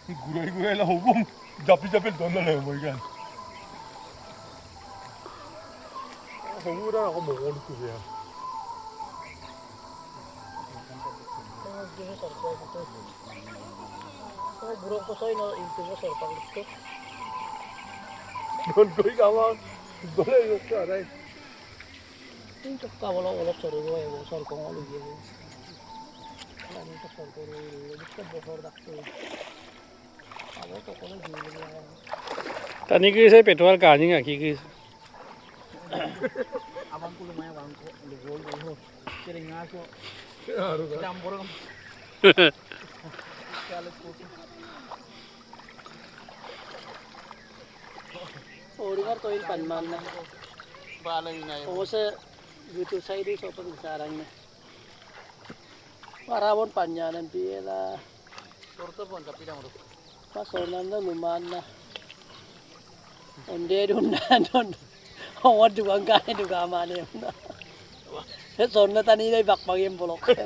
Gurai-gurai lah hubung, japil-japil donal lah mo ikan. Hubung aku mau ngolok tu ya. Buruk ko sa'yo na into mo sa pangito. Don koi kawan, boleh yo cara. Into ka wala sa rin mo sa kong ano yun. Ano sa sa ko rin. Gusto mo for dakto. Ako to ko na gilid lang. Tani ki sai petrol ka ni nga ki. Abang ko lumaya bang ko ligol ho. Kiring nga ko. Claro. Damborong. Kalat ko. Oringar to in panman na. Balang na O sa YouTube side so pag sarang na. Marawon panyanan pila. Torto pon kapila mo. Pasonan na luman na. Onde dun na don. Awad dugang kaya dugama na yun. Son na tani na ibakbang yung bulok.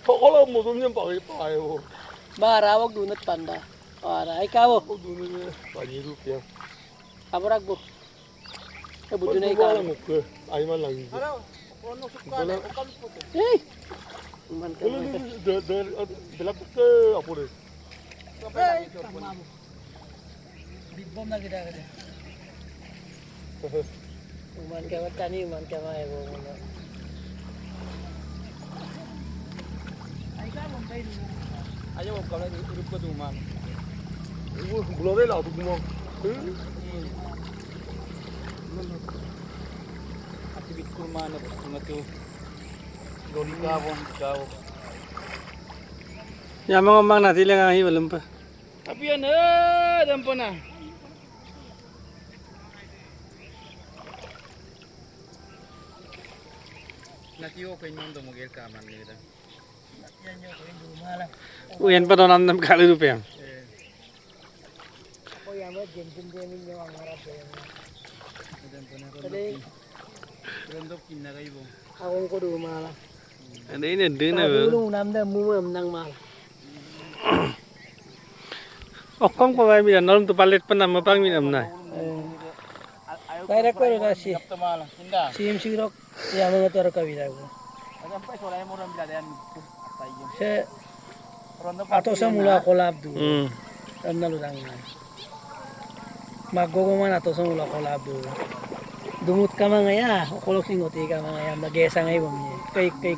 Kalau mau tu ni pakai wo. Marawag dunat panda. Para ikaw. Aku tu ni banyak rupiah. Kaburag mo. Kabuto na Bukan ikaw. lah muka, air malang. Ano suka na ukam po. Eh. Man ka. Kalau ni dalam ke apa ni? Big bomb na kita kada. Man ka tani man ka may mo. Ay ka mo bay. Ayo kalau hidup ko tuman. Ibu bulan lah tu semua. Akibit ko man na mga to. Loli ka wong gaw. Ya mga mang natin lang ang hiwalam pa. Tapi yan dampo na. Natiyo ko yung dumugil ka man nila. Yan yo ko hindi malang. Uyan pa doon ang kali rupiah. Ako yan mo jemjum din yung ang harap yan. Dampo na Kali rondok kinagay mo. akong ko dumalang. Ano yun din na. Ulong namda mumam nang mal. Okong pa ba bilang norm tu palit pa na mapang minam na. Kaya ko rin kasi. Tamalang. Hinda. Sim siguro kaya mga taro kawila ko. Sampai sore mo ram biladan tayo. Sa Rondo ato sa mula kolab do. Hmm. Am nalutang na. Maggogo man ato sa mula kolab do. Dumut ka mga ya, ukulok singuti ka mga ya, magesa ngay mo niya. Kay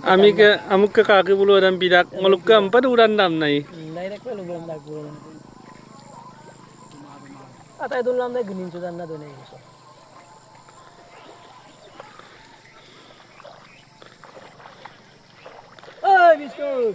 Amik ke kaki bulu dan bidak ngeluk ke empat uran dam nai. direct ko lubang nagbulan. At ay doon lang na guninsudan na doon eh. Ay, Mister!